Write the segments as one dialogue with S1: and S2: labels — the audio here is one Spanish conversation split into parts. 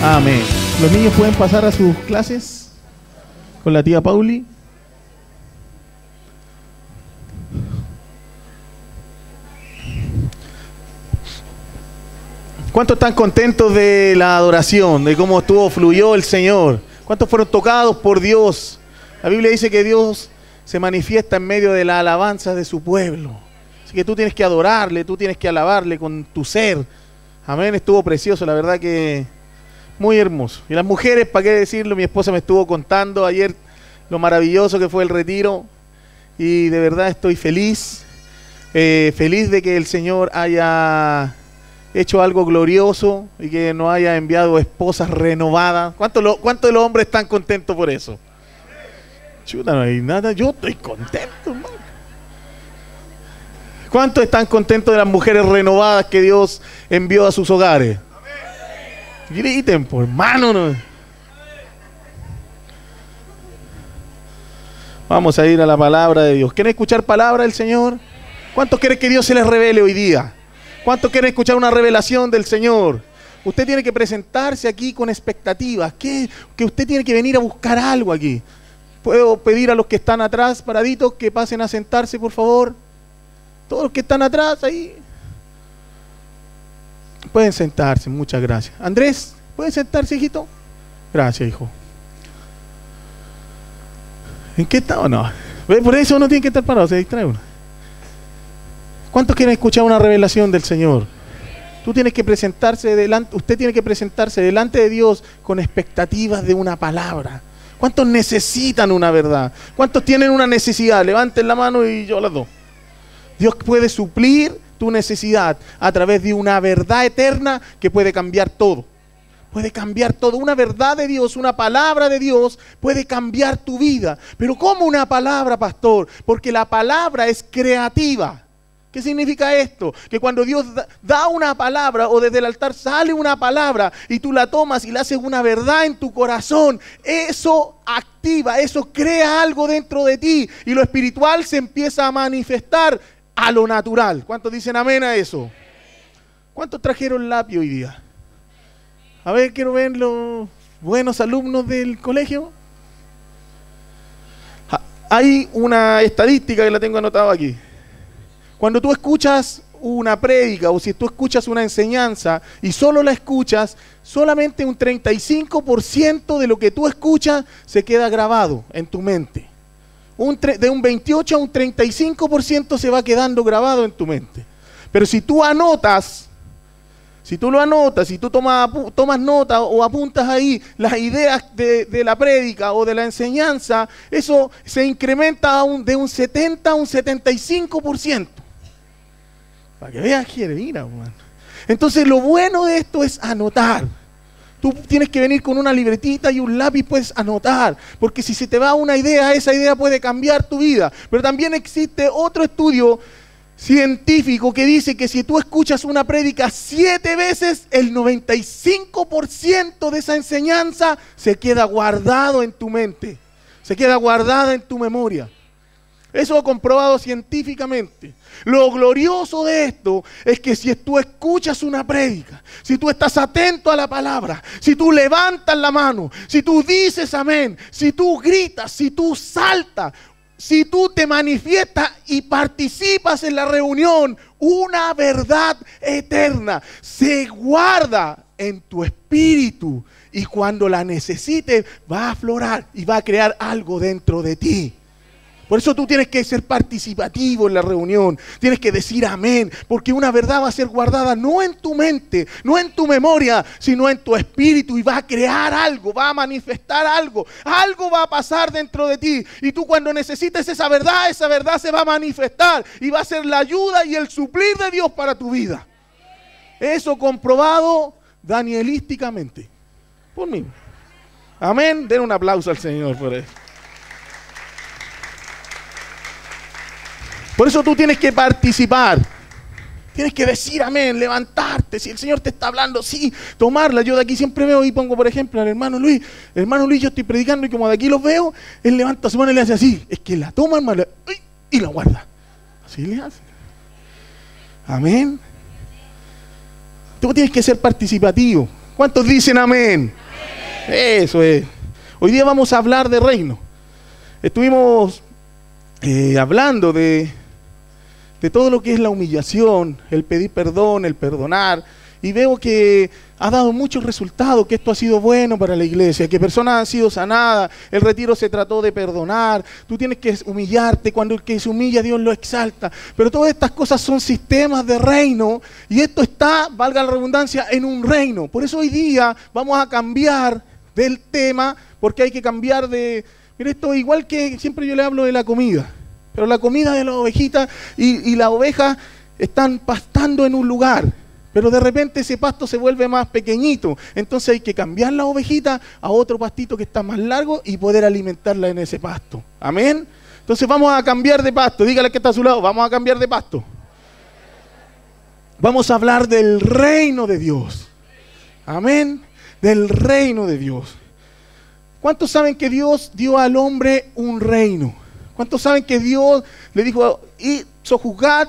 S1: Amén. Los niños pueden pasar a sus clases con la tía Pauli. ¿Cuántos están contentos de la adoración, de cómo fluyó el Señor? ¿Cuántos fueron tocados por Dios? La Biblia dice que Dios se manifiesta en medio de la alabanza de su pueblo. Así que tú tienes que adorarle, tú tienes que alabarle con tu ser. Amén, estuvo precioso, la verdad que muy hermoso. Y las mujeres, ¿para qué decirlo? Mi esposa me estuvo contando ayer lo maravilloso que fue el retiro. Y de verdad estoy feliz, feliz de que el Señor haya hecho algo glorioso y que nos haya enviado esposas renovadas. ¿Cuántos de los hombres están contentos por eso? Chuta, no hay nada, yo estoy contento, hermano. ¿Cuántos están contentos de las mujeres renovadas que Dios envió a sus hogares? Griten, por hermano. ¿No? Vamos a ir a la palabra de Dios. ¿Quieren escuchar palabra del Señor? ¿Cuántos quieren que Dios se les revele hoy día? ¿Cuántos quieren escuchar una revelación del Señor? Usted tiene que presentarse aquí con expectativas. Que usted tiene que venir a buscar algo aquí. ¿Puedo pedir a los que están atrás, paraditos, que pasen a sentarse, por favor? Todos los que están atrás, ahí. Pueden sentarse, muchas gracias. Andrés, ¿pueden sentarse, hijito? Gracias, hijo. ¿En qué está? No. Por eso uno tiene que estar parado, se distrae uno. ¿Cuántos quieren escuchar una revelación del Señor? Tú tienes que presentarse delante, usted tiene que presentarse delante de Dios con expectativas de una palabra. ¿Cuántos necesitan una verdad? ¿Cuántos tienen una necesidad? Levanten la mano y yo las doy. Dios puede suplir tu necesidad a través de una verdad eterna que puede cambiar todo. Puede cambiar todo. Una verdad de Dios, una palabra de Dios puede cambiar tu vida. Pero ¿cómo una palabra, pastor? Porque la palabra es creativa. ¿Qué significa esto? Que cuando Dios da una palabra o desde el altar sale una palabra y tú la tomas y la haces una verdad en tu corazón, eso activa, eso crea algo dentro de ti y lo espiritual se empieza a manifestar a lo natural. ¿Cuántos dicen amén a eso? ¿Cuántos trajeron lápiz hoy día? A ver, quiero ver los buenos alumnos del colegio. Hay una estadística que la tengo anotada aquí. Cuando tú escuchas una prédica o si tú escuchas una enseñanza y solo la escuchas, solamente un 35% de lo que tú escuchas se queda grabado en tu mente. De un 28 a un 35% se va quedando grabado en tu mente. Pero si tú anotas, si tú lo anotas, si tú tomas nota o apuntas ahí las ideas de la prédica o de la enseñanza, eso se incrementa de un 70 a un 75%. Para que veas que mira, man. Entonces lo bueno de esto es anotar. Tú tienes que venir con una libretita y un lápiz, puedes anotar. Porque si se te va una idea, esa idea puede cambiar tu vida. Pero también existe otro estudio científico que dice que si tú escuchas una prédica 7 veces, el 95% de esa enseñanza se queda guardado en tu mente. Se queda guardada en tu memoria. Eso ha comprobado científicamente. Lo glorioso de esto es que si tú escuchas una prédica, si tú estás atento a la palabra, si tú levantas la mano, si tú dices amén, si tú gritas, si tú saltas, si tú te manifiestas y participas en la reunión, una verdad eterna se guarda en tu espíritu y cuando la necesites va a aflorar y va a crear algo dentro de ti. Por eso tú tienes que ser participativo en la reunión, tienes que decir amén, porque una verdad va a ser guardada no en tu mente, no en tu memoria, sino en tu espíritu y va a crear algo, va a manifestar algo, algo va a pasar dentro de ti y tú cuando necesites esa verdad se va a manifestar y va a ser la ayuda y el suplir de Dios para tu vida. Eso comprobado danielísticamente, por mí. Amén, den un aplauso al Señor por eso. Por eso tú tienes que participar, tienes que decir amén, levantarte, si el Señor te está hablando, sí, tomarla. Yo de aquí siempre veo y pongo por ejemplo al hermano Luis, yo estoy predicando y como de aquí los veo, él levanta su mano y le hace así, es que la toma hermano, y la guarda, así le hace. Amén. Tú tienes que ser participativo, ¿Cuántos dicen amén? Eso es. Hoy día vamos a hablar de reino. Estuvimos hablando de todo lo que es la humillación, el pedir perdón, el perdonar, y veo que ha dado muchos resultados, que esto ha sido bueno para la iglesia, que personas han sido sanadas, el retiro se trató de perdonar, tú tienes que humillarte, cuando el que se humilla Dios lo exalta, pero todas estas cosas son sistemas de reino, y esto está, valga la redundancia, en un reino. Por eso hoy día vamos a cambiar del tema, porque hay que cambiar de... Mira, esto igual que siempre yo le hablo de la comida, pero la comida de la ovejita y la oveja están pastando en un lugar, pero de repente ese pasto se vuelve más pequeñito, entonces hay que cambiar la ovejita a otro pastito que está más largo y poder alimentarla en ese pasto. Amén. Entonces vamos a cambiar de pasto. Dígale que está a su lado, vamos a cambiar de pasto. Vamos a hablar del reino de Dios. Amén. Del reino de Dios. ¿Cuántos saben que Dios dio al hombre un reino? ¿Cuántos saben que Dios le dijo, y sojuzgar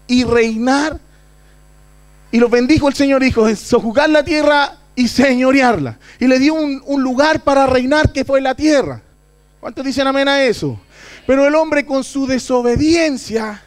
S1: y reinar? Y los bendijo el Señor, dijo, sojuzgar la tierra y señorearla. Y le dio un lugar para reinar, que fue la tierra. ¿Cuántos dicen amén a eso? Pero el hombre, con su desobediencia,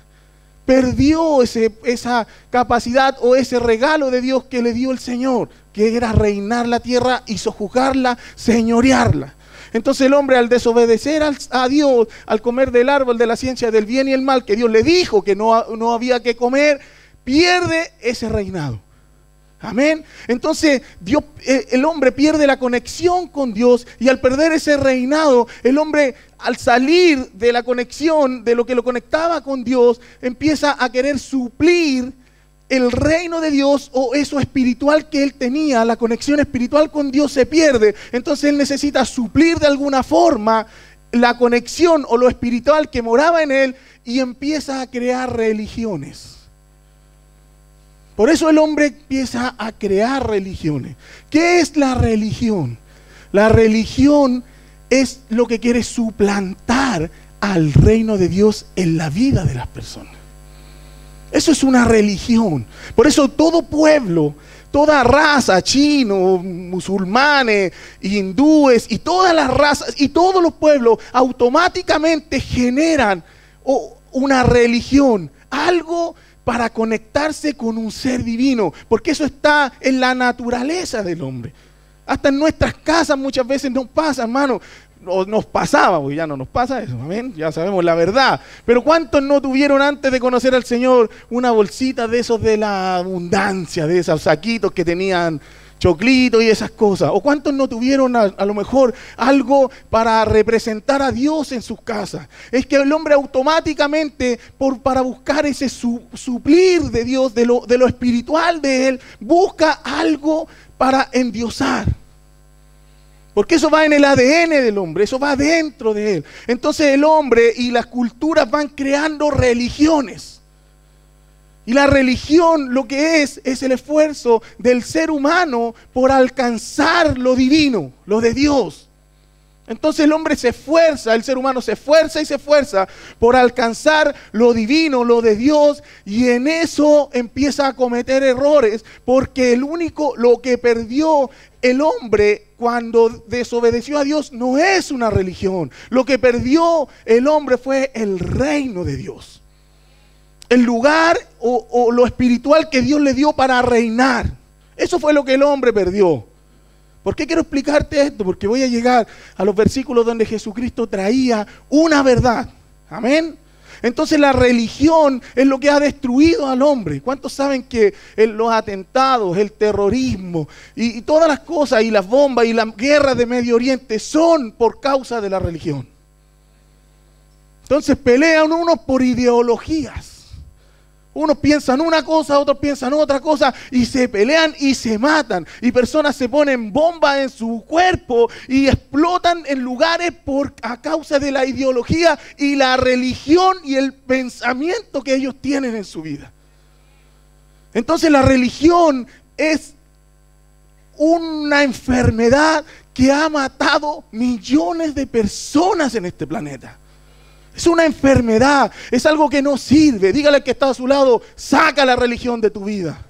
S1: perdió esa capacidad o ese regalo de Dios que le dio el Señor, que era reinar la tierra y sojuzgarla, señorearla. Entonces el hombre, al desobedecer a Dios, al comer del árbol de la ciencia del bien y el mal, que Dios le dijo que no había que comer, pierde ese reinado. Amén. Entonces el hombre pierde la conexión con Dios, y al perder ese reinado, el hombre, al salir de la conexión, de lo que lo conectaba con Dios, empieza a querer suplir el reino de Dios, o eso espiritual que él tenía. La conexión espiritual con Dios se pierde, entonces él necesita suplir de alguna forma la conexión o lo espiritual que moraba en él, y empieza a crear religiones. Por eso el hombre empieza a crear religiones. ¿Qué es la religión? La religión es lo que quiere suplantar al reino de Dios en la vida de las personas. Eso es una religión. Por eso todo pueblo, toda raza, chinos, musulmanes, hindúes, y todas las razas y todos los pueblos automáticamente generan una religión, algo para conectarse con un ser divino, porque eso está en la naturaleza del hombre. Hasta en nuestras casas muchas veces nos pasa, hermano, nos pasaba, porque ya no nos pasa eso, amén, ya sabemos la verdad. Pero ¿cuántos no tuvieron antes de conocer al Señor una bolsita de esos de la abundancia, de esos saquitos que tenían choclitos y esas cosas? ¿O cuántos no tuvieron a lo mejor algo para representar a Dios en sus casas? Es que el hombre automáticamente, para buscar ese suplir de Dios, de lo espiritual de él, busca algo para endiosar. Porque eso va en el ADN del hombre, eso va dentro de él. Entonces el hombre y las culturas van creando religiones. Y la religión lo que es el esfuerzo del ser humano por alcanzar lo divino, lo de Dios. Entonces el hombre se esfuerza, el ser humano se esfuerza y se esfuerza por alcanzar lo divino, lo de Dios, y en eso empieza a cometer errores, porque lo que perdió el hombre cuando desobedeció a Dios no es una religión. Lo que perdió el hombre fue el reino de Dios. El lugar o lo espiritual que Dios le dio para reinar. Eso fue lo que el hombre perdió. ¿Por qué quiero explicarte esto? Porque voy a llegar a los versículos donde Jesucristo traía una verdad. Amén. Entonces la religión es lo que ha destruido al hombre. ¿Cuántos saben que los atentados, el terrorismo y todas las cosas, y las bombas y las guerras de Medio Oriente son por causa de la religión? Entonces pelean unos por ideologías. Unos piensan una cosa, otros piensan otra cosa, y se pelean y se matan. Y personas se ponen bombas en su cuerpo y explotan en lugares a causa de la ideología y la religión y el pensamiento que ellos tienen en su vida. Entonces la religión es una enfermedad que ha matado millones de personas en este planeta. Es una enfermedad, es algo que no sirve. Dígale al que está a su lado, saca la religión de tu vida.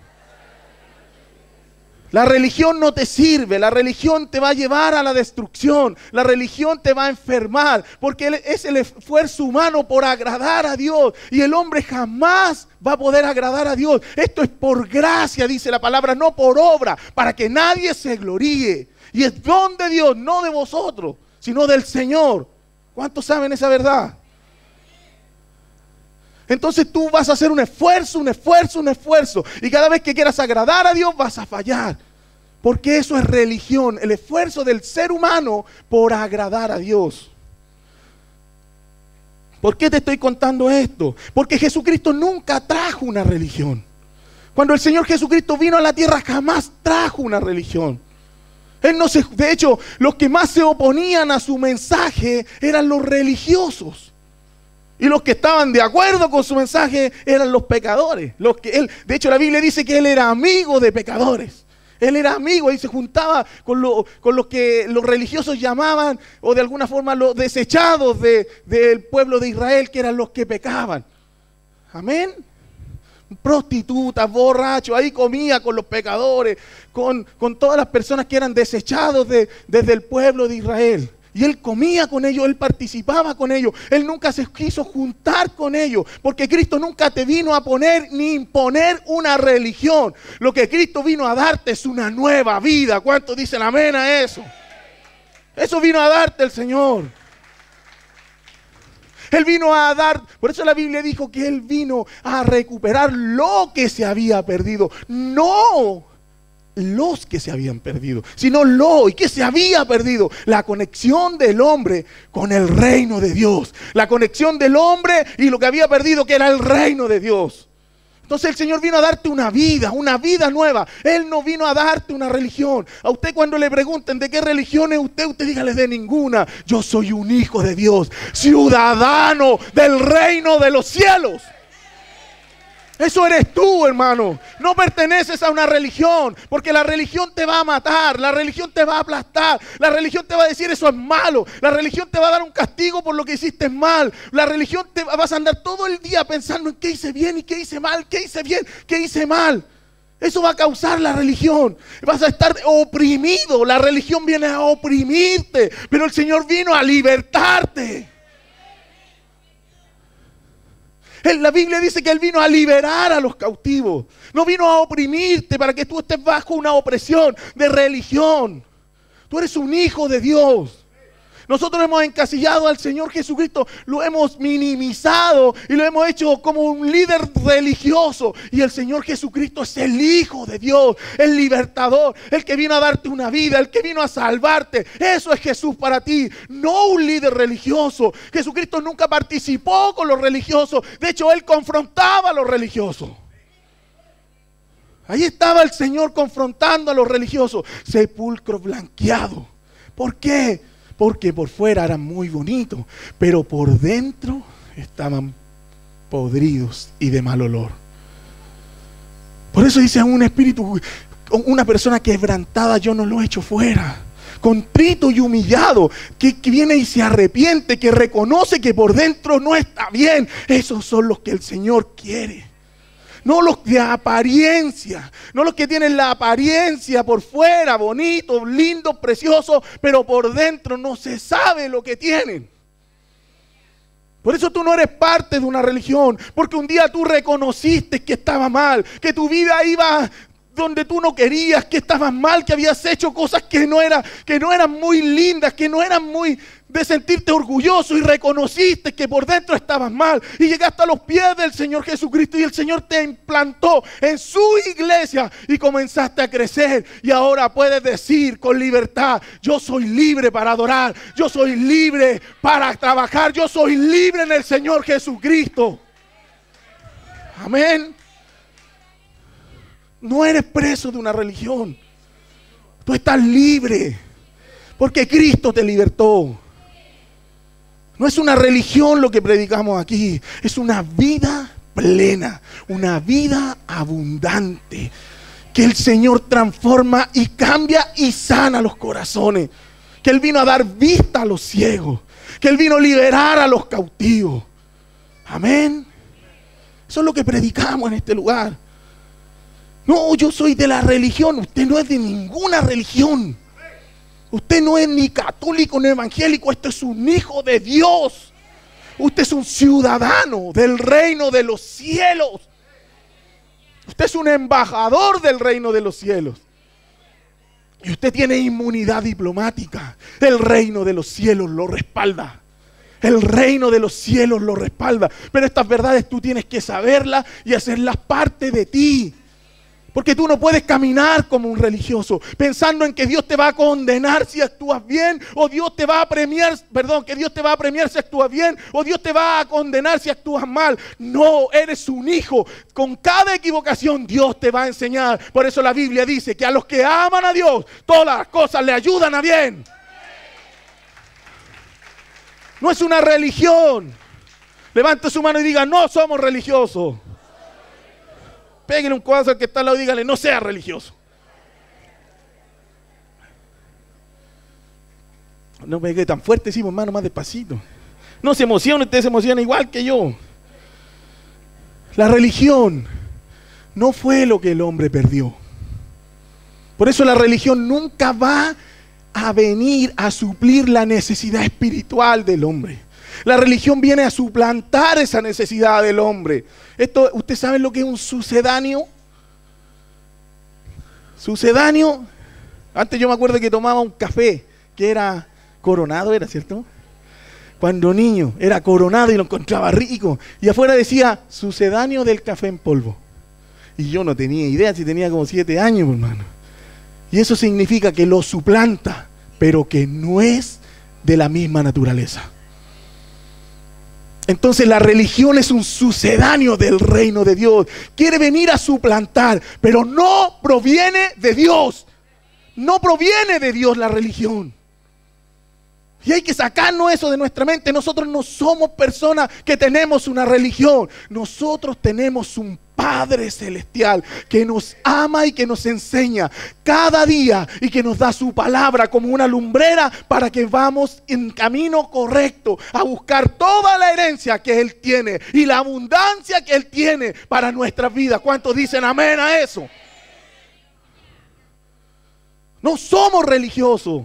S1: La religión no te sirve, la religión te va a llevar a la destrucción, la religión te va a enfermar, porque es el esfuerzo humano por agradar a Dios, y el hombre jamás va a poder agradar a Dios. Esto es por gracia, dice la palabra, no por obra, para que nadie se gloríe. Y es don de Dios, no de vosotros, sino del Señor. ¿Cuántos saben esa verdad? Entonces tú vas a hacer un esfuerzo, y cada vez que quieras agradar a Dios vas a fallar, porque eso es religión, el esfuerzo del ser humano por agradar a Dios. ¿Por qué te estoy contando esto? Porque Jesucristo nunca trajo una religión. Cuando el Señor Jesucristo vino a la tierra jamás trajo una religión. De hecho, los que más se oponían a su mensaje eran los religiosos. Y los que estaban de acuerdo con su mensaje eran los pecadores. De hecho, la Biblia dice que él era amigo de pecadores. Él era amigo y se juntaba con lo que los religiosos llamaban, o de alguna forma los desechados del pueblo de Israel, que eran los que pecaban. Amén. Prostitutas, borrachos, ahí comía con los pecadores, con todas las personas que eran desechados desde el pueblo de Israel. Y él comía con ellos, él participaba con ellos, él nunca se quiso juntar con ellos, porque Cristo nunca te vino a poner ni imponer una religión. Lo que Cristo vino a darte es una nueva vida. ¿Cuántos dicen amén a eso? Eso vino a darte el Señor. Él vino a dar, por eso la Biblia dijo que Él vino a recuperar lo que se había perdido, no los que se habían perdido, sino y que se había perdido, la conexión del hombre con el reino de Dios, la conexión del hombre y lo que había perdido, que era el reino de Dios. Entonces el Señor vino a darte una vida nueva. Él no vino a darte una religión. A usted, cuando le pregunten de qué religión es usted dígale de ninguna. Yo soy un hijo de Dios, ciudadano del reino de los cielos. Eso eres tú, hermano. No perteneces a una religión, porque la religión te va a matar, la religión te va a aplastar, la religión te va a decir eso es malo, la religión te va a dar un castigo por lo que hiciste mal, la religión vas a andar todo el día pensando en qué hice bien y qué hice mal, qué hice bien, qué hice mal. Eso va a causar la religión. Vas a estar oprimido. La religión viene a oprimirte, pero el Señor vino a libertarte. La Biblia dice que Él vino a liberar a los cautivos. No vino a oprimirte para que tú estés bajo una opresión de religión. Tú eres un hijo de Dios. Nosotros hemos encasillado al Señor Jesucristo, lo hemos minimizado y lo hemos hecho como un líder religioso. Y el Señor Jesucristo es el Hijo de Dios, el libertador, el que vino a darte una vida, el que vino a salvarte. Eso es Jesús para ti, no un líder religioso. Jesucristo nunca participó con los religiosos. De hecho, Él confrontaba a los religiosos. Ahí estaba el Señor confrontando a los religiosos. Sepulcro blanqueado. ¿Por qué? Porque por fuera eran muy bonitos, pero por dentro estaban podridos y de mal olor. Por eso dice, un espíritu, una persona quebrantada yo no lo echo fuera. Contrito y humillado, que viene y se arrepiente, que reconoce que por dentro no está bien. Esos son los que el Señor quiere. No los de apariencia, no los que tienen la apariencia por fuera, bonitos, lindos, preciosos, pero por dentro no se sabe lo que tienen. Por eso tú no eres parte de una religión, porque un día tú reconociste que estaba mal, que tu vida iba donde tú no querías, que estabas mal, que habías hecho cosas que no eran muy lindas, que no eran muy de sentirte orgulloso, y reconociste que por dentro estabas mal y llegaste a los pies del Señor Jesucristo y el Señor te implantó en su iglesia y comenzaste a crecer, y ahora puedes decir con libertad: yo soy libre para adorar, yo soy libre para trabajar, yo soy libre en el Señor Jesucristo. Amén. No eres preso de una religión. Tú estás libre porque Cristo te libertó. No es una religión lo que predicamos aquí, es una vida plena, una vida abundante, que el Señor transforma y cambia y sana los corazones, que Él vino a dar vista a los ciegos, que Él vino a liberar a los cautivos. Amén. Eso es lo que predicamos en este lugar. No, yo soy de la religión. Usted no es de ninguna religión. Usted no es ni católico ni evangélico. Usted es un hijo de Dios. Usted es un ciudadano del reino de los cielos. Usted es un embajador del reino de los cielos. Y usted tiene inmunidad diplomática. El reino de los cielos lo respalda. El reino de los cielos lo respalda. Pero estas verdades tú tienes que saberlas y hacerlas parte de ti. Porque tú no puedes caminar como un religioso pensando en que Dios te va a condenar si actúas bien, o Dios te va a premiar, que Dios te va a premiar si actúas bien, o Dios te va a condenar si actúas mal. No, eres un hijo. Con cada equivocación Dios te va a enseñar. Por eso la Biblia dice que a los que aman a Dios, todas las cosas le ayudan a bien. No es una religión. Levante su mano y diga, no somos religiosos. Pégale un codazo al que está al lado y dígale, no sea religioso. No pegué tan fuerte, sí, hermano, más despacito. No se emocione, usted se emociona igual que yo. La religión no fue lo que el hombre perdió. Por eso la religión nunca va a venir a suplir la necesidad espiritual del hombre. La religión viene a suplantar esa necesidad del hombre. Esto, ¿usted sabe lo que es un sucedáneo? Sucedáneo. Antes yo me acuerdo que tomaba un café que era coronado, ¿era cierto? Cuando niño era coronado y lo encontraba rico. Y afuera decía sucedáneo del café en polvo. Y yo no tenía idea, si tenía como 7 años, hermano. Y eso significa que lo suplanta, pero que no es de la misma naturaleza. Entonces la religión es un sucedáneo del reino de Dios. Quiere venir a suplantar, pero no proviene de Dios. No proviene de Dios la religión. Y hay que sacarnos eso de nuestra mente. Nosotros no somos personas que tenemos una religión. Nosotros tenemos un Padre Celestial que nos ama y que nos enseña cada día y que nos da su palabra como una lumbrera para que vamos en camino correcto a buscar toda la herencia que Él tiene y la abundancia que Él tiene para nuestras vidas. ¿Cuántos dicen amén a eso? No somos religiosos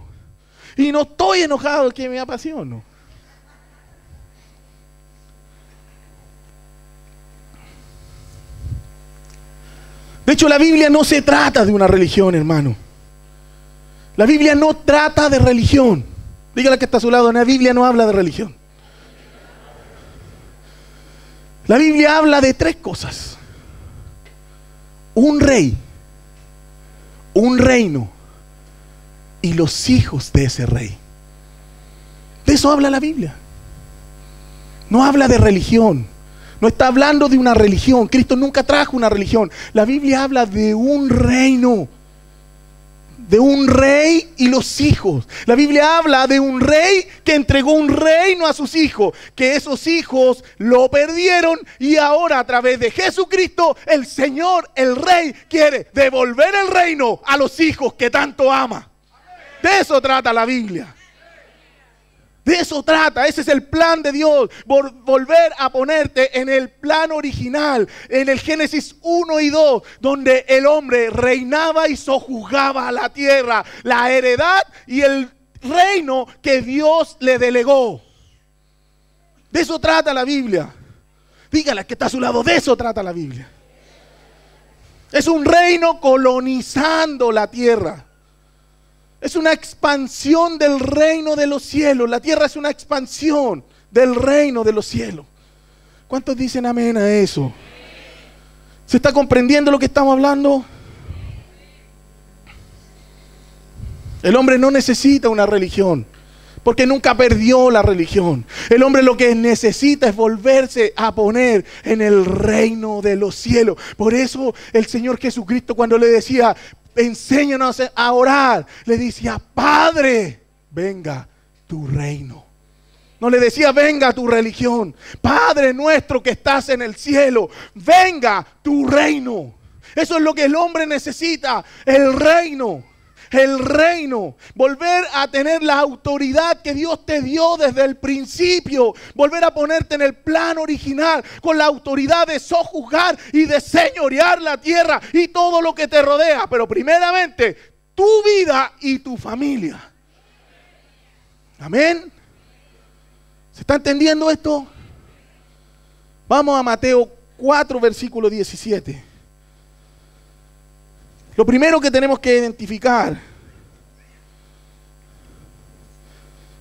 S1: y no estoy enojado que me apasiono. De hecho, la Biblia no se trata de una religión, hermano. La Biblia no trata de religión. Dígale que está a su lado, la Biblia no habla de religión. La Biblia habla de 3 cosas. Un rey, un reino y los hijos de ese rey. De eso habla la Biblia. No habla de religión. No está hablando de una religión. Cristo nunca trajo una religión. La Biblia habla de un reino, de un rey y los hijos. La Biblia habla de un rey que entregó un reino a sus hijos, que esos hijos lo perdieron y ahora a través de Jesucristo el Señor, el Rey, quiere devolver el reino a los hijos que tanto ama. De eso trata la Biblia. De eso trata, ese es el plan de Dios, volver a ponerte en el plan original, en el Génesis 1 y 2, donde el hombre reinaba y sojuzgaba a la tierra, la heredad y el reino que Dios le delegó. De eso trata la Biblia. Dígale que está a su lado, de eso trata la Biblia. Es un reino colonizando la tierra. Es una expansión del reino de los cielos. La tierra es una expansión del reino de los cielos. ¿Cuántos dicen amén a eso? ¿Se está comprendiendo lo que estamos hablando? El hombre no necesita una religión, porque nunca perdió la religión. El hombre lo que necesita es volverse a poner en el reino de los cielos. Por eso el Señor Jesucristo, cuando le decía, enséñanos a orar, le decía, Padre, venga tu reino. No le decía, venga tu religión. Padre nuestro que estás en el cielo, venga tu reino. Eso es lo que el hombre necesita, el reino. el reino, volver a tener la autoridad que Dios te dio desde el principio, volver a ponerte en el plan original con la autoridad de sojuzgar y de señorear la tierra y todo lo que te rodea, pero primeramente tu vida y tu familia. Amén. ¿Se está entendiendo esto? Vamos a Mateo 4, versículo 17. Lo primero que tenemos que identificar,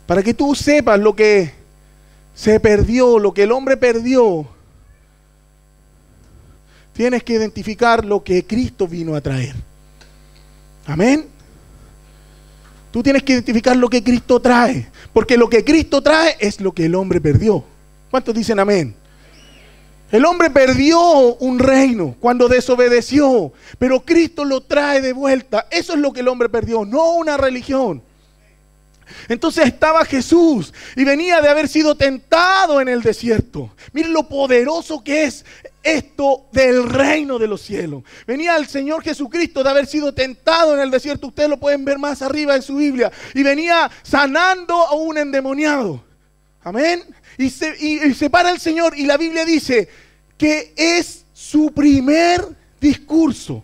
S1: para que tú sepas lo que se perdió, lo que el hombre perdió, tienes que identificar lo que Cristo vino a traer. Amén. Tú tienes que identificar lo que Cristo trae, porque lo que Cristo trae es lo que el hombre perdió. ¿Cuántos dicen amén? El hombre perdió un reino cuando desobedeció, pero Cristo lo trae de vuelta. Eso es lo que el hombre perdió, no una religión. Entonces estaba Jesús y venía de haber sido tentado en el desierto. Miren lo poderoso que es esto del reino de los cielos. Venía el Señor Jesucristo de haber sido tentado en el desierto. Ustedes lo pueden ver más arriba en su Biblia. Y venía sanando a un endemoniado. Amén. Y se para el Señor y la Biblia dice que es su primer discurso.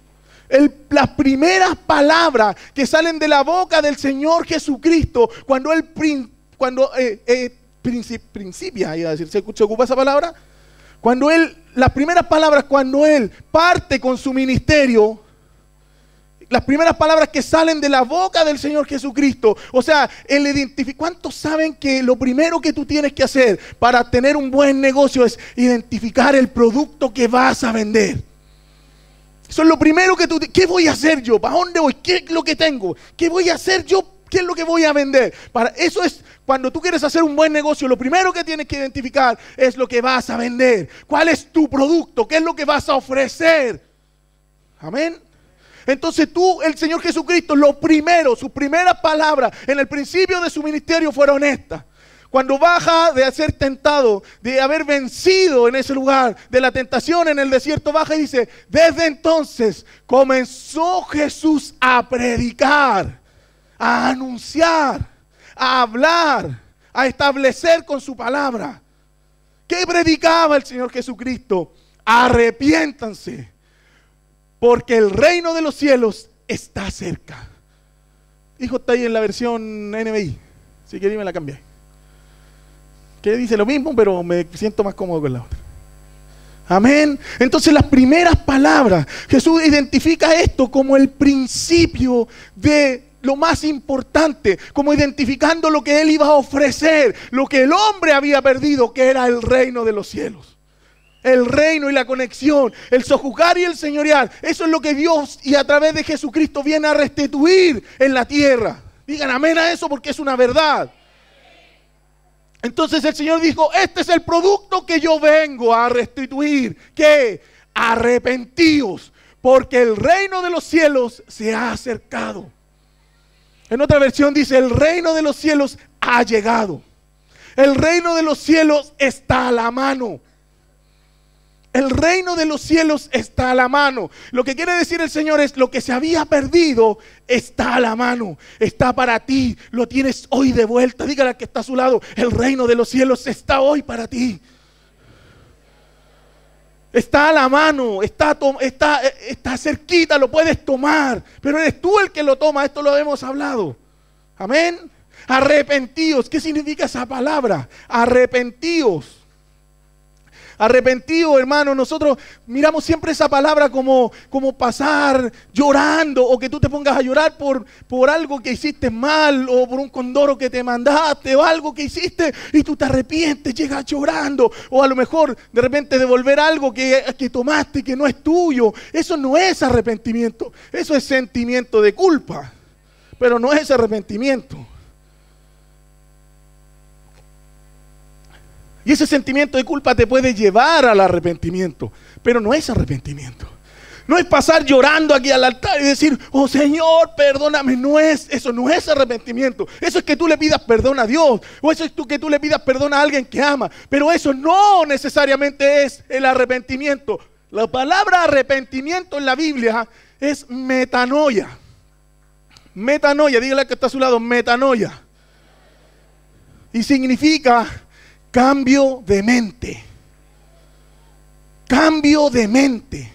S1: Las primeras palabras que salen de la boca del Señor Jesucristo cuando Él principia, iba a decir, ¿se ocupa esa palabra? Las primeras palabras cuando Él parte con su ministerio, las primeras palabras que salen de la boca del Señor Jesucristo, o sea, Él identifica. ¿Cuántos saben que lo primero que tú tienes que hacer para tener un buen negocio es identificar el producto que vas a vender? Eso es lo primero que tú... ¿Qué voy a hacer yo? ¿Para dónde voy? ¿Qué es lo que tengo? ¿Qué voy a hacer yo? ¿Qué es lo que voy a vender? Eso es cuando tú quieres hacer un buen negocio, lo primero que tienes que identificar es lo que vas a vender. ¿Cuál es tu producto? ¿Qué es lo que vas a ofrecer? Amén. Entonces el Señor Jesucristo, lo primero, sus primeras palabras en el principio de su ministerio fueron estas. Cuando baja de ser tentado, de haber vencido en ese lugar, de la tentación en el desierto, baja y dice, desde entonces comenzó Jesús a predicar, a anunciar, a hablar, a establecer con su palabra. ¿Qué predicaba el Señor Jesucristo? Arrepiéntanse, porque el reino de los cielos está cerca. Hijo, está ahí en la versión NBI. Si queréis me la cambié. Que dice lo mismo, pero me siento más cómodo con la otra. Amén. Entonces las primeras palabras, Jesús identifica esto como el principio de lo más importante, como identificando lo que Él iba a ofrecer, lo que el hombre había perdido, que era el reino de los cielos. El reino y la conexión, el sojuzgar y el señorear. Eso es lo que Dios y a través de Jesucristo viene a restituir en la tierra. Digan amén a eso porque es una verdad. Entonces el Señor dijo, este es el producto que yo vengo a restituir. ¿Qué? Arrepentíos, porque el reino de los cielos se ha acercado. En otra versión dice, el reino de los cielos ha llegado. El reino de los cielos está a la mano. El reino de los cielos está a la mano. Lo que quiere decir el Señor es lo que se había perdido está a la mano. Está para ti. Lo tienes hoy de vuelta. Dígale al que está a su lado. El reino de los cielos está hoy para ti. Está a la mano. Está cerquita. Lo puedes tomar. Pero eres tú el que lo toma. Esto lo hemos hablado. Amén. Arrepentíos. ¿Qué significa esa palabra? Arrepentíos. Arrepentido, hermano, nosotros miramos siempre esa palabra como pasar llorando, o que tú te pongas a llorar por algo que hiciste mal, o por un condoro que te mandaste, o algo que hiciste y tú te arrepientes, llegas llorando, o a lo mejor de repente devolver algo que tomaste que no es tuyo. Eso no es arrepentimiento, eso es sentimiento de culpa, pero no es arrepentimiento. Y ese sentimiento de culpa te puede llevar al arrepentimiento, pero no es arrepentimiento. No es pasar llorando aquí al altar y decir, oh Señor, perdóname. Eso no es arrepentimiento. Eso es que tú le pidas perdón a Dios, o eso es que tú le pidas perdón a alguien que ama. Pero eso no necesariamente es el arrepentimiento. La palabra arrepentimiento en la Biblia es metanoia. Metanoia, dígale al que está a su lado, metanoia. Y significa cambio de mente. Cambio de mente.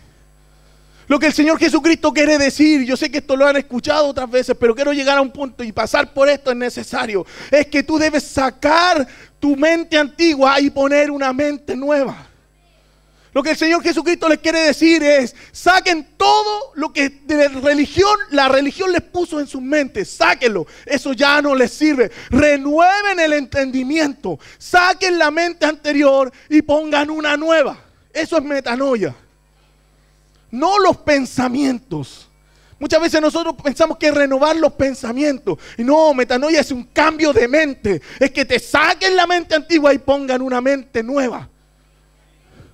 S1: Lo que el Señor Jesucristo quiere decir, yo sé que esto lo han escuchado otras veces, pero quiero llegar a un punto y pasar por esto es necesario. Es que tú debes sacar tu mente antigua y poner una mente nueva. Lo que el Señor Jesucristo les quiere decir es, saquen todo lo que de la religión les puso en sus mentes, sáquenlo, eso ya no les sirve. Renueven el entendimiento, saquen la mente anterior y pongan una nueva. Eso es metanoia. No los pensamientos. Muchas veces nosotros pensamos que es renovar los pensamientos. Y no, metanoia es un cambio de mente. Es que te saquen la mente antigua y pongan una mente nueva.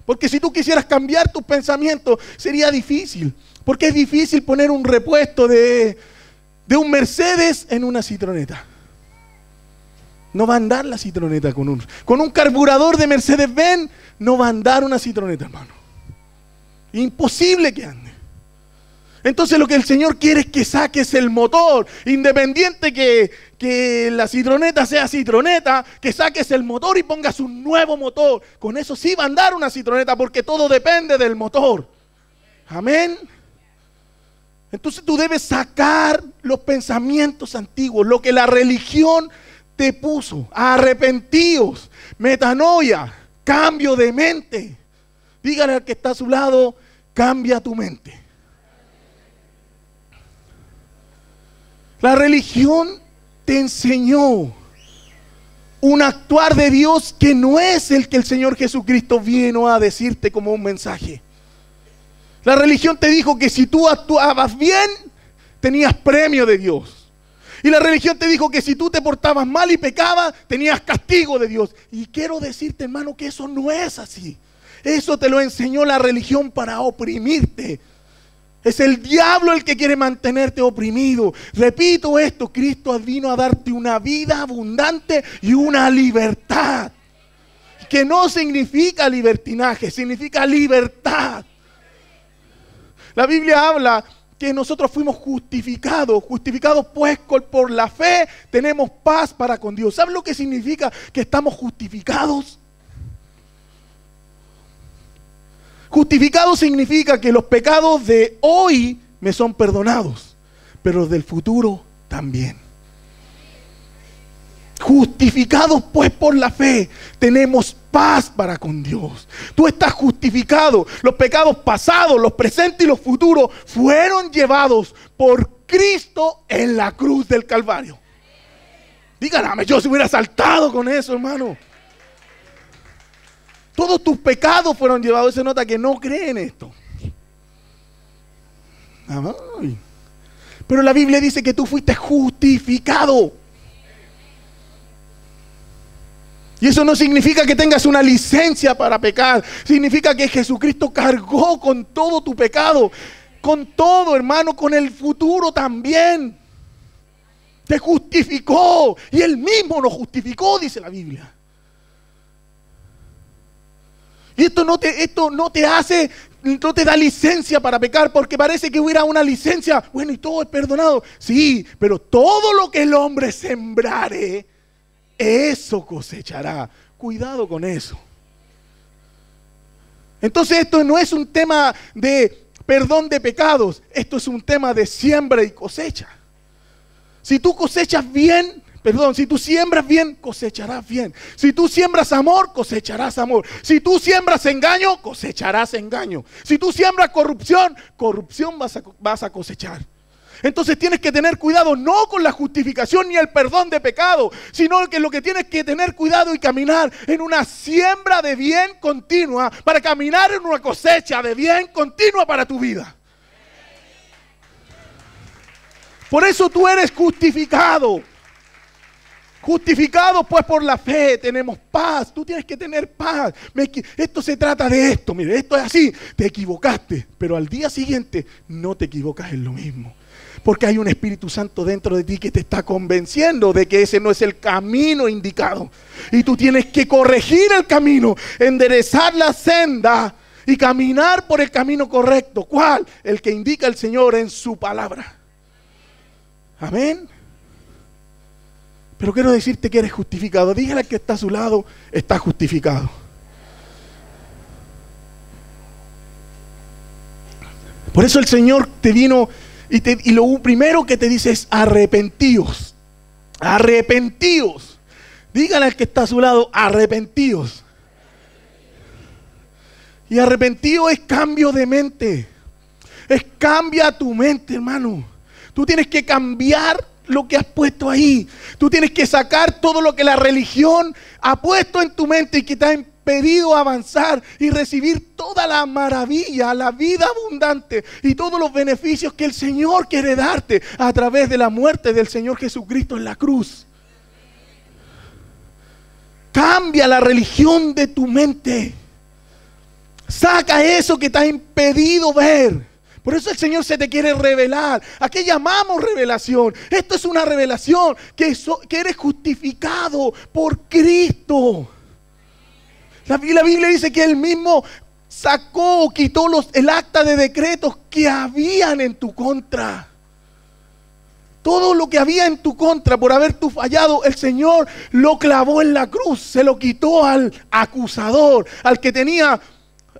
S1: Porque si tú quisieras cambiar tus pensamientos, sería difícil. Porque es difícil poner un repuesto de un Mercedes en una Citroneta. No va a andar la Citroneta con un carburador de Mercedes-Benz, no va a andar una Citroneta, hermano. Imposible que ande. Entonces lo que el Señor quiere es que saques el motor, independiente que la Citroneta sea Citroneta, que saques el motor y pongas un nuevo motor. Con eso sí va a andar una Citroneta, porque todo depende del motor. Amén. Entonces tú debes sacar los pensamientos antiguos, lo que la religión te puso. Arrepentíos, metanoia, cambio de mente. Dígale al que está a su lado, cambia tu mente. La religión te enseñó un actuar de Dios que no es el que el Señor Jesucristo vino a decirte como un mensaje. La religión te dijo que si tú actuabas bien, tenías premio de Dios. Y la religión te dijo que si tú te portabas mal y pecabas, tenías castigo de Dios. Y quiero decirte, hermano, que eso no es así. Eso te lo enseñó la religión para oprimirte. Es el diablo el que quiere mantenerte oprimido. Repito esto, Cristo vino a darte una vida abundante y una libertad. Que no significa libertinaje, significa libertad. La Biblia habla que nosotros fuimos justificados pues por la fe tenemos paz para con Dios. ¿Sabes lo que significa que estamos justificados? Justificado significa que los pecados de hoy me son perdonados, pero los del futuro también. Justificados pues por la fe, tenemos paz para con Dios. Tú estás justificado. Los pecados pasados, los presentes y los futuros fueron llevados por Cristo en la cruz del Calvario. Dígame, yo se hubiera saltado con eso, hermano. Todos tus pecados fueron llevados. Se nota que no creen esto. Ay. Pero la Biblia dice que tú fuiste justificado. Y eso no significa que tengas una licencia para pecar. Significa que Jesucristo cargó con todo tu pecado. Con todo, hermano, con el futuro también. Te justificó. Y Él mismo nos justificó, dice la Biblia. Y esto no te da licencia para pecar, porque parece que hubiera una licencia. Bueno, y todo es perdonado. Sí, pero todo lo que el hombre sembrare, eso cosechará. Cuidado con eso. Entonces esto no es un tema de perdón de pecados. Esto es un tema de siembra y cosecha. Si tú cosechas bien, si tú siembras bien, cosecharás bien. Si tú siembras amor, cosecharás amor. Si tú siembras engaño, cosecharás engaño. Si tú siembras corrupción, corrupción vas a cosechar. Entonces tienes que tener cuidado no con la justificación ni el perdón de pecado, sino que lo que tienes que tener cuidado y caminar en una siembra de bien continua para caminar en una cosecha de bien continua para tu vida. Por eso tú eres justificado. Justificados pues por la fe tenemos paz. Tú tienes que tener paz. Esto se trata de esto. Mire, esto es así. Te equivocaste, pero al día siguiente no te equivocas en lo mismo. Porque hay un Espíritu Santo dentro de ti que te está convenciendo de que ese no es el camino indicado. Y tú tienes que corregir el camino, enderezar la senda y caminar por el camino correcto. ¿Cuál? El que indica el Señor en su palabra. Amén. Pero quiero decirte que eres justificado. Dígale al que está a su lado, está justificado. Por eso el Señor te vino y lo primero que te dice es arrepentíos. Arrepentíos. Dígale al que está a su lado, arrepentíos. Y arrepentido es cambio de mente. Es cambia tu mente, hermano. Tú tienes que cambiar lo que has puesto ahí. Tú tienes que sacar todo lo que la religión ha puesto en tu mente y que te ha impedido avanzar y recibir toda la maravilla, la vida abundante y todos los beneficios que el Señor quiere darte a través de la muerte del Señor Jesucristo en la cruz. Cambia la religión de tu mente. Saca eso que te ha impedido ver. Por eso el Señor se te quiere revelar. ¿A qué llamamos revelación? Esto es una revelación que eres justificado por Cristo. La Biblia dice que Él mismo sacó, quitó el acta de decretos que habían en tu contra. Todo lo que había en tu contra por haber tú fallado, el Señor lo clavó en la cruz. Se lo quitó al acusador, al que tenía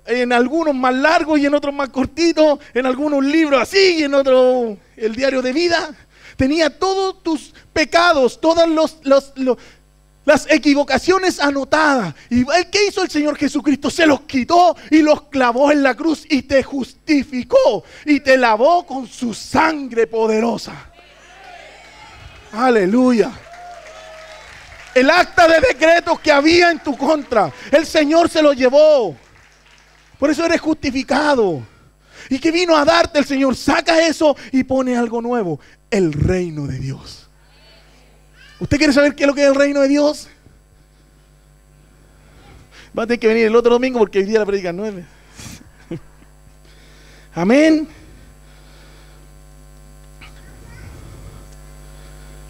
S1: en algunos más largos y en otros más cortitos, en algunos libros así y en otros el diario de vida. Tenía todos tus pecados, todas las equivocaciones anotadas. ¿Y qué hizo el Señor Jesucristo? Se los quitó y los clavó en la cruz y te justificó y te lavó con su sangre poderosa. Aleluya. El acta de decretos que había en tu contra, el Señor se lo llevó. Por eso eres justificado. ¿Y qué vino a darte el Señor? Saca eso y pone algo nuevo. El reino de Dios. ¿Usted quiere saber qué es lo que es el reino de Dios? Va a tener que venir el otro domingo porque hoy día la predica 9. Amén.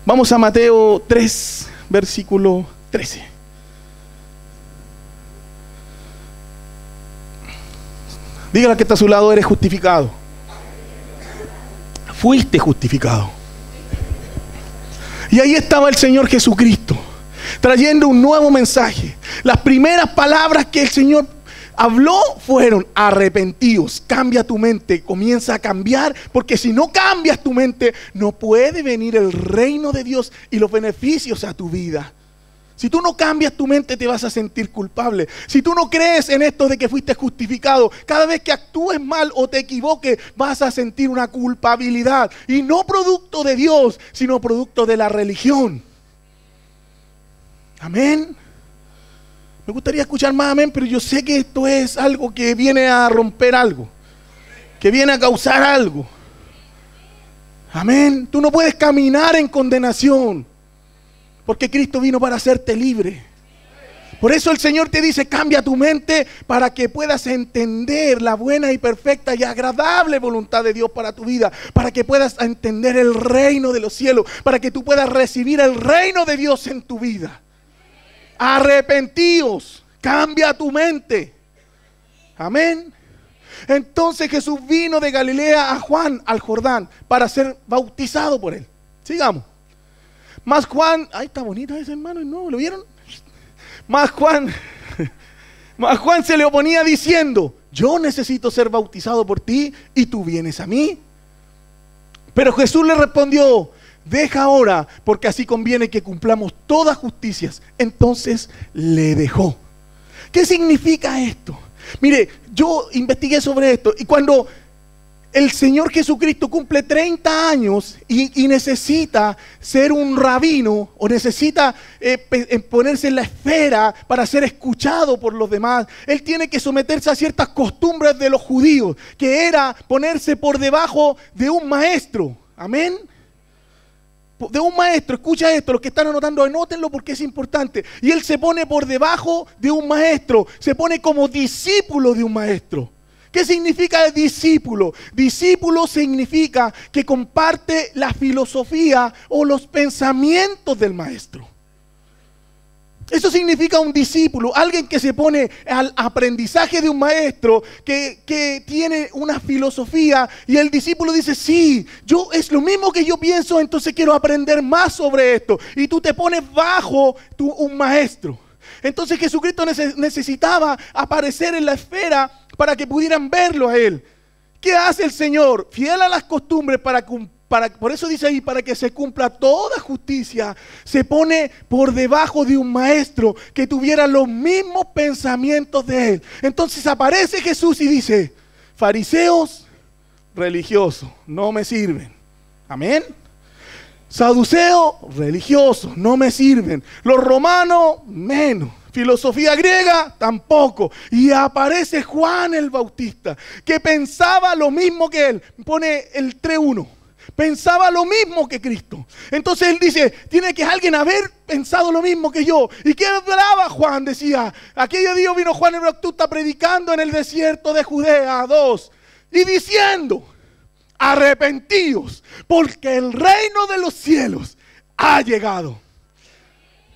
S1: Vamos a Mateo 3, versículo 13. Dígale que está a su lado, eres justificado. Fuiste justificado. Y ahí estaba el Señor Jesucristo, trayendo un nuevo mensaje. Las primeras palabras que el Señor habló fueron: arrepentidos, cambia tu mente, comienza a cambiar, porque si no cambias tu mente, no puede venir el reino de Dios y los beneficios a tu vida. Si tú no cambias tu mente, te vas a sentir culpable. Si tú no crees en esto de que fuiste justificado, cada vez que actúes mal o te equivoques, vas a sentir una culpabilidad. Y no producto de Dios, sino producto de la religión. Amén. Me gustaría escuchar más amén, pero yo sé que esto es algo que viene a romper algo, que viene a causar algo. Amén. Tú no puedes caminar en condenación, porque Cristo vino para hacerte libre. Por eso el Señor te dice: cambia tu mente para que puedas entender la buena y perfecta y agradable voluntad de Dios para tu vida, para que puedas entender el reino de los cielos, para que tú puedas recibir el reino de Dios en tu vida. Arrepentíos, cambia tu mente. Amén. Entonces Jesús vino de Galilea a Juan, al Jordán, para ser bautizado por él. Sigamos. Más Juan, ay, está bonito ese hermano, ¿no? ¿Lo vieron? Más Juan se le oponía diciendo: yo necesito ser bautizado por ti y tú vienes a mí. Pero Jesús le respondió: deja ahora, porque así conviene que cumplamos todas justicias. Entonces le dejó. ¿Qué significa esto? Mire, yo investigué sobre esto y cuando el Señor Jesucristo cumple 30 años y necesita ser un rabino o necesita ponerse en la esfera para ser escuchado por los demás, Él tiene que someterse a ciertas costumbres de los judíos, que era ponerse por debajo de un maestro. Amén. De un maestro. Escucha esto, los que están anotando, anótenlo porque es importante. Y Él se pone por debajo de un maestro, se pone como discípulo de un maestro. ¿Qué significa discípulo? Discípulo significa que comparte la filosofía o los pensamientos del maestro. Eso significa un discípulo, alguien que se pone al aprendizaje de un maestro, que tiene una filosofía, y el discípulo dice, sí, es lo mismo que yo pienso, entonces quiero aprender más sobre esto. Y tú te pones bajo un maestro. Entonces Jesucristo necesitaba aparecer en la esfera para que pudieran verlo a Él. ¿Qué hace el Señor? Fiel a las costumbres por eso dice ahí, para que se cumpla toda justicia, se pone por debajo de un maestro que tuviera los mismos pensamientos de él. Entonces aparece Jesús y dice, fariseos religiosos, no me sirven. Amén. Saduceos religiosos, no me sirven. Los romanos, menos. Filosofía griega, tampoco. Y aparece Juan el Bautista, que pensaba lo mismo que él. Pone el 3:1. Pensaba lo mismo que Cristo. Entonces él dice, tiene que alguien haber pensado lo mismo que yo. ¿Y qué hablaba Juan? Decía, aquellos días vino Juan el Bautista predicando en el desierto de Judea 2 y diciendo, arrepentíos, porque el reino de los cielos ha llegado.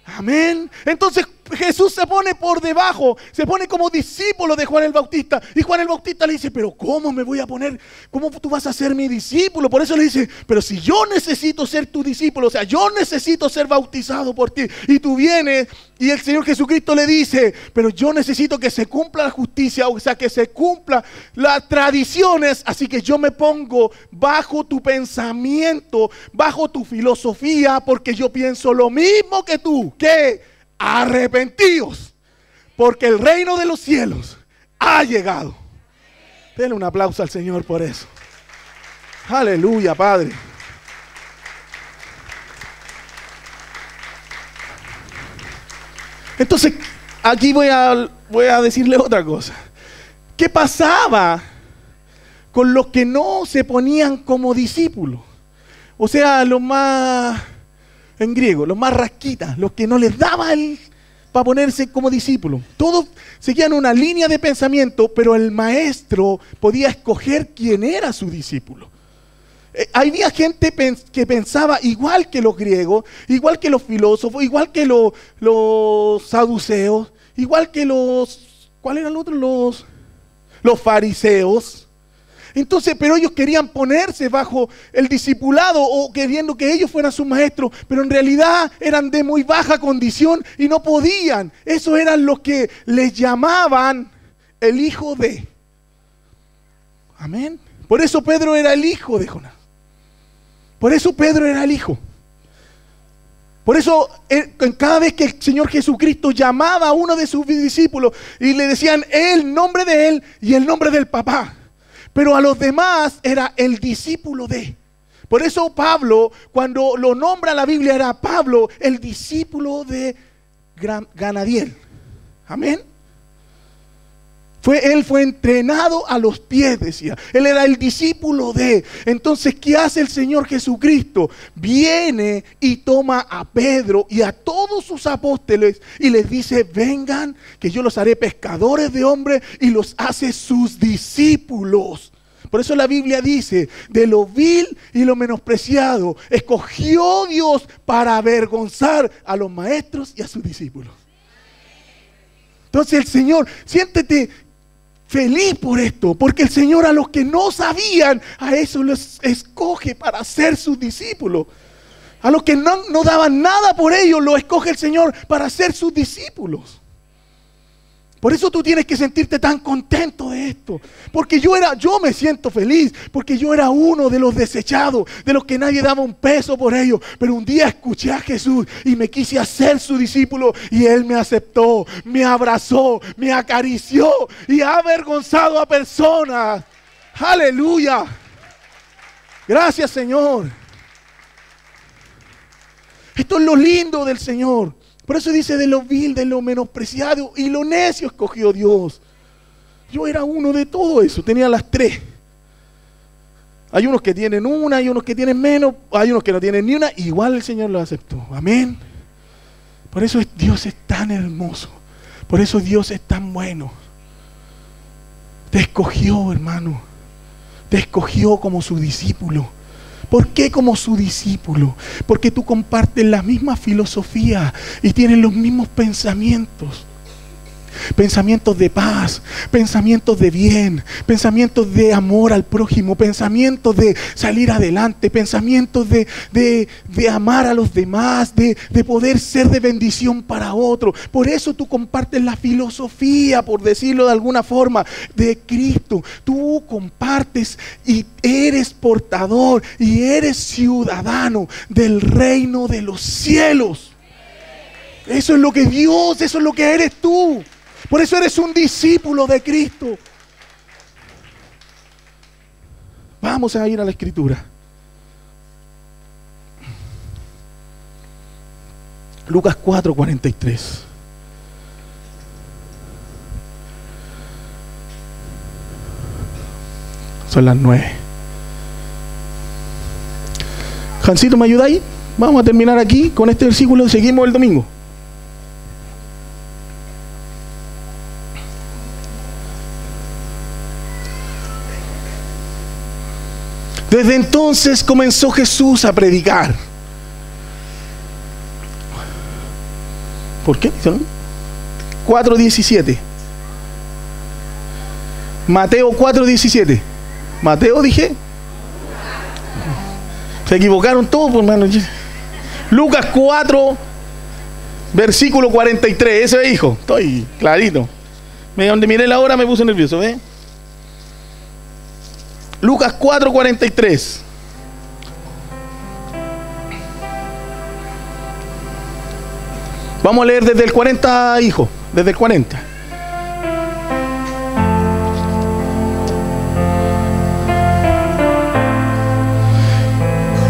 S1: Amén. Entonces Jesús se pone por debajo, se pone como discípulo de Juan el Bautista. Y Juan el Bautista le dice, pero ¿cómo me voy a poner? ¿Cómo tú vas a ser mi discípulo? Por eso le dice, pero si yo necesito ser tu discípulo, o sea, yo necesito ser bautizado por ti. Y tú vienes y el Señor Jesucristo le dice, pero yo necesito que se cumpla la justicia, o sea, que se cumpla las tradiciones. Así que yo me pongo bajo tu pensamiento, bajo tu filosofía, porque yo pienso lo mismo que tú. ¿Qué? Arrepentíos, porque el reino de los cielos ha llegado. Denle un aplauso al Señor por eso. Aleluya, Padre. Entonces, aquí voy a decirle otra cosa. ¿Qué pasaba con los que no se ponían como discípulos? O sea, los más, en griego, los más rasquitas, los que no les daba para ponerse como discípulos. Todos seguían una línea de pensamiento, pero el maestro podía escoger quién era su discípulo. Había gente que pensaba igual que los griegos, igual que los filósofos, igual que los saduceos, igual que ¿cuál eran los otros? Los fariseos. Entonces, pero ellos querían ponerse bajo el discipulado o queriendo que ellos fueran sus maestros, pero en realidad eran de muy baja condición y no podían. Esos eran los que les llamaban el hijo de. Amén. Por eso Pedro era el hijo de Jonás. Por eso Pedro era el hijo. Por eso cada vez que el Señor Jesucristo llamaba a uno de sus discípulos y le decían el nombre de él y el nombre del papá. Pero a los demás era el discípulo de. Por eso Pablo, cuando lo nombra la Biblia, era Pablo, el discípulo de Gamaliel. Amén. Él fue entrenado a los pies, decía. Él era el discípulo de. Entonces, ¿qué hace el Señor Jesucristo? Viene y toma a Pedro y a todos sus apóstoles y les dice, vengan, que yo los haré pescadores de hombres, y los hace sus discípulos. Por eso la Biblia dice, de lo vil y lo menospreciado, escogió Dios para avergonzar a los maestros y a sus discípulos. Entonces el Señor, siéntete feliz por esto, porque el Señor a los que no sabían, a eso los escoge para ser sus discípulos. A los que no daban nada por ellos, lo escoge el Señor para ser sus discípulos. Por eso tú tienes que sentirte tan contento de esto. Porque yo me siento feliz, porque yo era uno de los desechados, de los que nadie daba un peso por ellos. Pero un día escuché a Jesús y me quise hacer su discípulo, y Él me aceptó, me abrazó, me acarició y ha avergonzado a personas. Aleluya. Gracias, Señor. Esto es lo lindo del Señor. Por eso dice, de lo vil, de lo menospreciado y lo necio escogió Dios. Yo era uno de todo eso, tenía las tres. Hay unos que tienen una, hay unos que tienen menos, hay unos que no tienen ni una, igual el Señor lo aceptó. Amén. Por eso Dios es tan hermoso, por eso Dios es tan bueno. Te escogió, hermano, te escogió como su discípulo, ¿Por qué como su discípulo? Porque tú compartes la misma filosofía y tienes los mismos pensamientos. Pensamientos de paz, pensamientos de bien, pensamientos de amor al prójimo, pensamientos de salir adelante, pensamientos de amar a los demás, de poder ser de bendición para otro. Por eso tú compartes la filosofía, por decirlo de alguna forma, de Cristo. Tú compartes y eres portador y eres ciudadano del reino de los cielos. Eso es lo que Dios, eso es lo que eres tú. Por eso eres un discípulo de Cristo. Vamos a ir a la Escritura. Lucas 4:43. Son las 9. Jancito, ¿me ayuda ahí? Vamos a terminar aquí con este versículo y seguimos el domingo. Desde entonces comenzó Jesús a predicar. ¿Por qué? 4:17. Mateo 4:17. Mateo dije. Se equivocaron todos, pues, hermano. Lucas 4, versículo 43. Ese hijo. Estoy clarito. Donde miré la hora me puse nervioso, ¿ves? Lucas 4:43. Vamos a leer desde el 40, hijo. Desde el 40.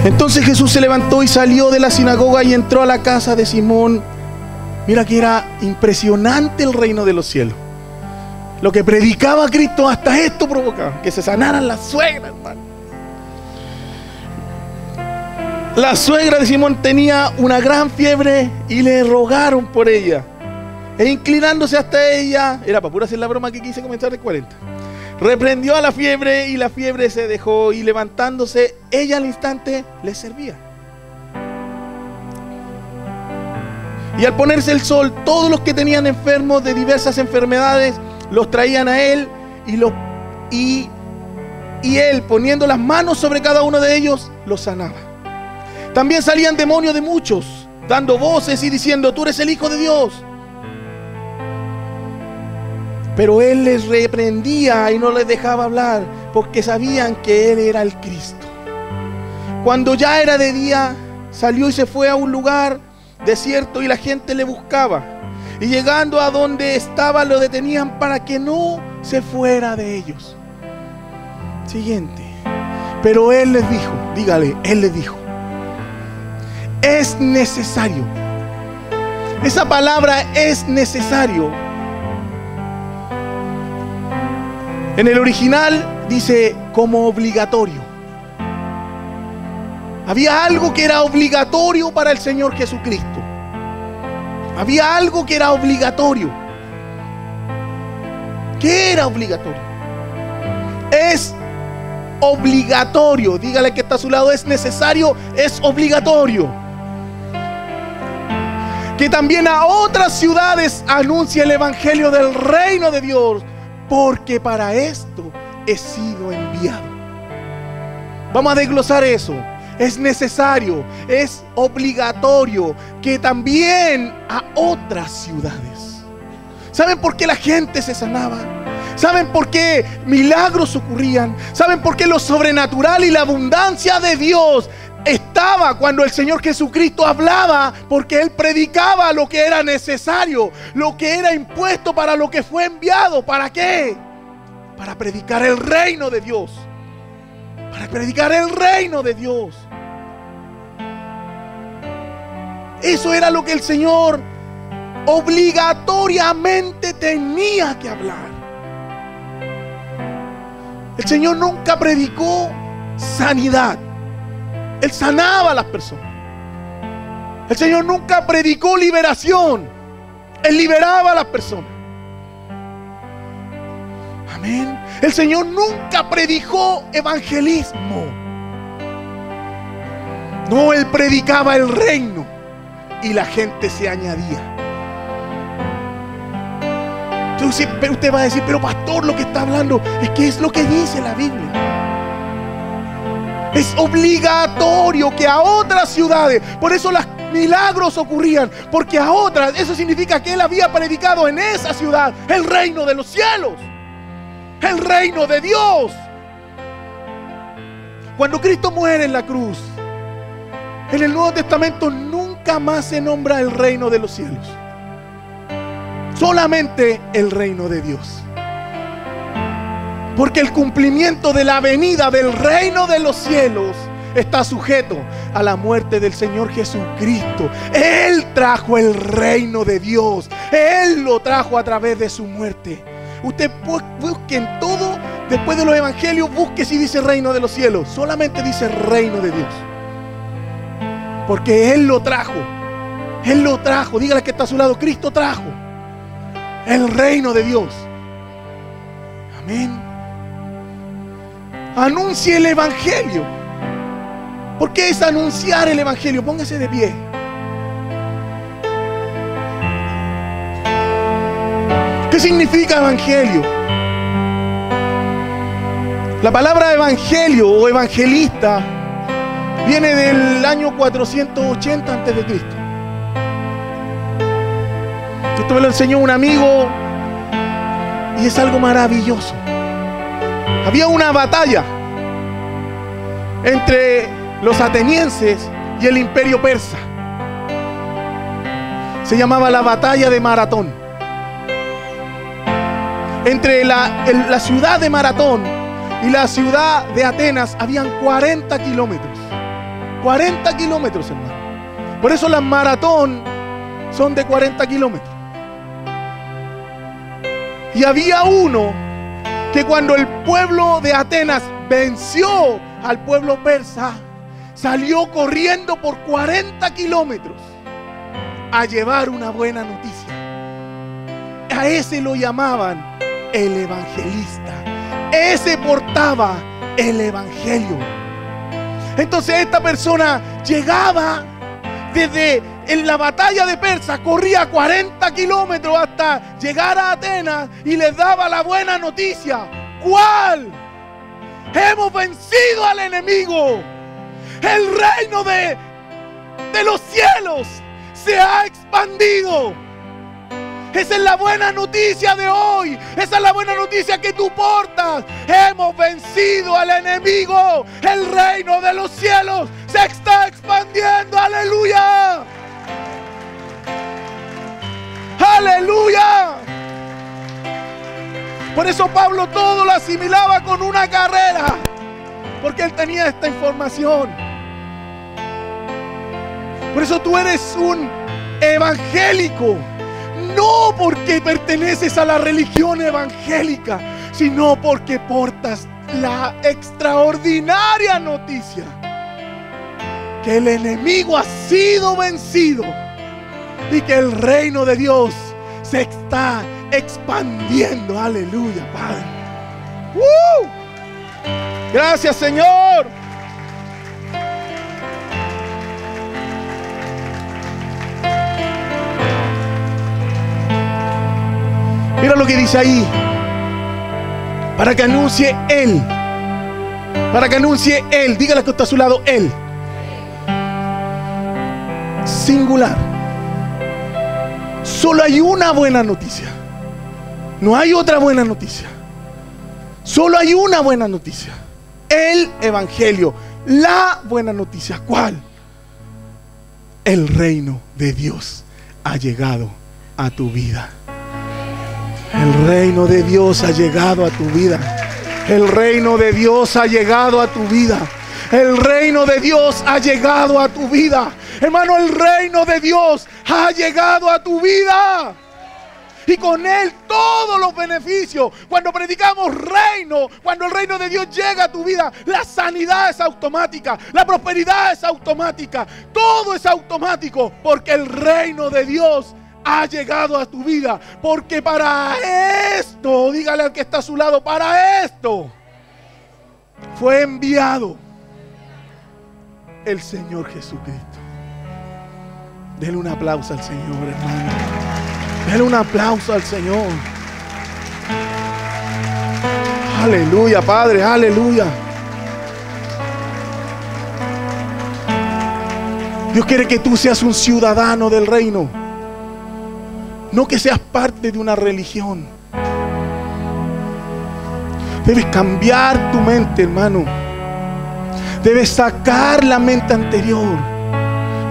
S1: Entonces Jesús se levantó y salió de la sinagoga y entró a la casa de Simón. Mira que era impresionante el reino de los cielos. Lo que predicaba Cristo, hasta esto provocaba, que se sanaran las suegras, hermano. La suegra de Simón tenía una gran fiebre y le rogaron por ella. E inclinándose hasta ella, era para pura hacer la broma que quise comenzar de 40. Reprendió a la fiebre y la fiebre se dejó, y levantándose ella al instante le servía. Y al ponerse el sol, todos los que tenían enfermos de diversas enfermedades los traían a él, y él, poniendo las manos sobre cada uno de ellos, los sanaba. También salían demonios de muchos, dando voces y diciendo: tú eres el Hijo de Dios. Pero él les reprendía y no les dejaba hablar, porque sabían que él era el Cristo. Cuando ya era de día, salió y se fue a un lugar desierto, y la gente le buscaba. Y llegando a donde estaba, lo detenían para que no se fuera de ellos. Siguiente. Pero él les dijo, dígale, él les dijo: es necesario. Esa palabra es necesario. En el original dice como obligatorio. Había algo que era obligatorio para el Señor Jesucristo. Había algo que era obligatorio. ¿Qué era obligatorio? Es obligatorio. Dígale que está a su lado: es necesario, es obligatorio. Que también a otras ciudades anuncie el evangelio del reino de Dios, porque para esto he sido enviado. Vamos a desglosar eso. Es necesario, es obligatorio, que también a otras ciudades. ¿Saben por qué la gente se sanaba? ¿Saben por qué milagros ocurrían? ¿Saben por qué lo sobrenatural y la abundancia de Dios estaba cuando el Señor Jesucristo hablaba? Porque Él predicaba lo que era necesario, lo que era impuesto para lo que fue enviado. ¿Para qué? Para predicar el reino de Dios. Para predicar el reino de Dios. Eso era lo que el Señor obligatoriamente tenía que hablar. El Señor nunca predicó sanidad. Él sanaba a las personas. El Señor nunca predicó liberación. Él liberaba a las personas. Amén. El Señor nunca predicó evangelismo. No, él predicaba el reino y la gente se añadía. Entonces, usted va a decir, pero pastor, lo que está hablando es que es lo que dice la Biblia. Es obligatorio que a otras ciudades, por eso los milagros ocurrían, porque a otras, eso significa que él había predicado en esa ciudad el reino de los cielos, el reino de Dios. Cuando Cristo muere en la cruz, en el Nuevo Testamento nunca más se nombra el reino de los cielos, solamente el reino de Dios. Porque el cumplimiento de la venida del reino de los cielos está sujeto a la muerte del Señor Jesucristo. Él trajo el reino de Dios. Él lo trajo a través de su muerte. Usted busque en todo, después de los evangelios, busque si dice reino de los cielos. Solamente dice reino de Dios. Porque Él lo trajo. Él lo trajo. Dígale que está a su lado, Cristo trajo el reino de Dios. Amén. Anuncie el evangelio. ¿Por qué es anunciar el evangelio? Póngase de pie. ¿Qué significa evangelio? La palabra evangelio o evangelista viene del año 480 a.C. Esto me lo enseñó un amigo y es algo maravilloso. Había una batalla entre los atenienses y el imperio persa. Se llamaba la batalla de Maratón. Entre la ciudad de Maratón y la ciudad de Atenas habían 40 kilómetros. 40 kilómetros, hermano. Por eso las maratón son de 40 kilómetros. Y había uno que cuando el pueblo de Atenas venció al pueblo persa, salió corriendo por 40 kilómetros a llevar una buena noticia. A ese lo llamaban el evangelista. Ese portaba el evangelio. Entonces esta persona llegaba desde en la batalla de Persa, corría 40 kilómetros hasta llegar a Atenas y les daba la buena noticia. ¿Cuál? Hemos vencido al enemigo. El reino de los cielos se ha expandido. Esa es la buena noticia de hoy. Esa es la buena noticia que tú portas. Hemos vencido al enemigo. El reino de los cielos se está expandiendo. Aleluya. Aleluya. Por eso Pablo todo lo asimilaba con una carrera, porque él tenía esta información. Por eso tú eres un evangélico, no porque perteneces a la religión evangélica, sino porque portas la extraordinaria noticia que el enemigo ha sido vencido y que el reino de Dios se está expandiendo. Aleluya, Padre. Gracias, Señor. Mira lo que dice ahí. Para que anuncie Él. Para que anuncie Él. Dígale que está a su lado, Él. Singular. Solo hay una buena noticia. No hay otra buena noticia. Solo hay una buena noticia. El evangelio. La buena noticia. ¿Cuál? El reino de Dios ha llegado a tu vida. El reino de Dios ha llegado a tu vida. El reino de Dios ha llegado a tu vida. El reino de Dios ha llegado a tu vida. Hermano, el reino de Dios ha llegado a tu vida. Y con él todos los beneficios. Cuando predicamos reino, cuando el reino de Dios llega a tu vida, la sanidad es automática, la prosperidad es automática, todo es automático, porque el reino de Dios ha llegado a tu vida. Porque para esto, dígale al que está a su lado, para esto fue enviado el Señor Jesucristo. Denle un aplauso al Señor, hermano. Denle un aplauso al Señor. Aleluya, Padre, aleluya. Dios quiere que tú seas un ciudadano del reino. No que seas parte de una religión. Debes cambiar tu mente, hermano. Debes sacar la mente anterior.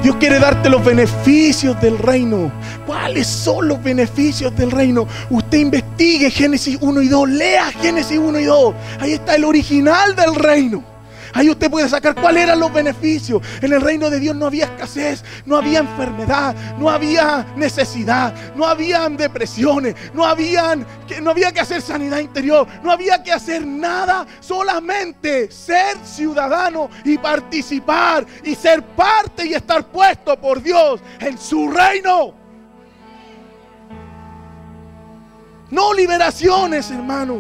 S1: Dios quiere darte los beneficios del reino. ¿Cuáles son los beneficios del reino? Usted investigue Génesis 1 y 2. Lea Génesis 1 y 2. Ahí está el original del reino. Ahí usted puede sacar cuáles eran los beneficios. En el reino de Dios no había escasez, no había enfermedad, no había necesidad, no había depresiones, no había que hacer sanidad interior, no había que hacer nada, solamente ser ciudadano y participar y ser parte y estar puesto por Dios en su reino. No liberaciones, hermano,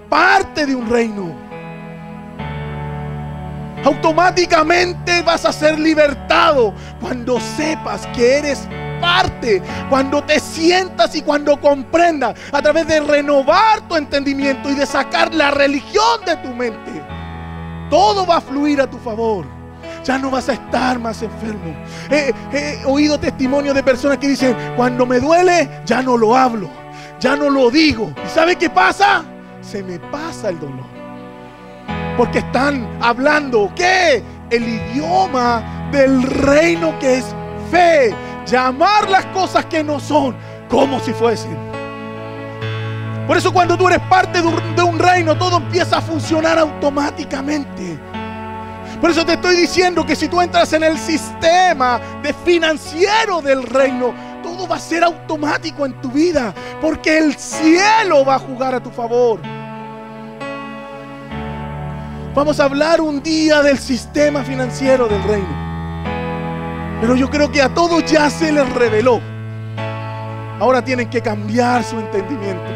S1: parte de un reino. Automáticamente vas a ser libertado cuando sepas que eres parte, cuando te sientas y cuando comprendas a través de renovar tu entendimiento y de sacar la religión de tu mente. Todo va a fluir a tu favor. Ya no vas a estar más enfermo. He oído testimonios de personas que dicen: cuando me duele ya no lo hablo, ya no lo digo. ¿Y sabe qué pasa? Se me pasa el dolor. Porque están hablando, ¿qué? El idioma del reino, que es fe. Llamar las cosas que no son como si fuesen. Por eso cuando tú eres parte de un reino, todo empieza a funcionar automáticamente. Por eso te estoy diciendo que si tú entras en el sistema financiero del reino, todo va a ser automático en tu vida. Porque el cielo va a jugar a tu favor. Vamos a hablar un día del sistema financiero del reino. Pero yo creo que a todos ya se les reveló. Ahora tienen que cambiar su entendimiento.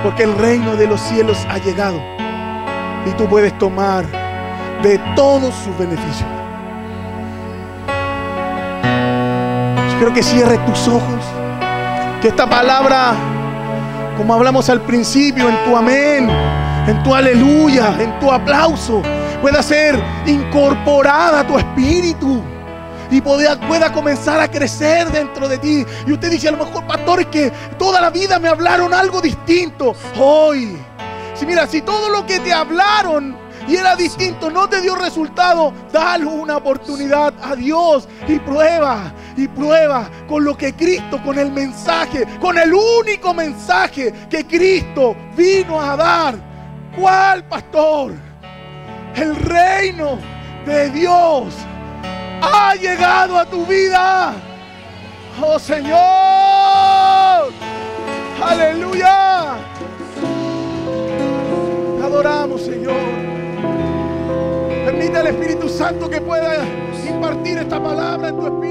S1: Porque el reino de los cielos ha llegado. Y tú puedes tomar de todos sus beneficios. Yo creo que cierres tus ojos. Que esta palabra, como hablamos al principio, en tu amén, en tu aleluya, en tu aplauso, pueda ser incorporada a tu espíritu y pueda comenzar a crecer dentro de ti. Y usted dice: a lo mejor, pastor, es que toda la vida me hablaron algo distinto. Hoy, si todo lo que te hablaron y era distinto no te dio resultado, dale una oportunidad a Dios y prueba con lo que Cristo, con el mensaje, con el único mensaje que Cristo vino a dar. ¿Cuál, pastor? El reino de Dios ha llegado a tu vida. Oh, Señor, aleluya. Te adoramos, Señor. Permite al Espíritu Santo que pueda impartir esta palabra en tu espíritu.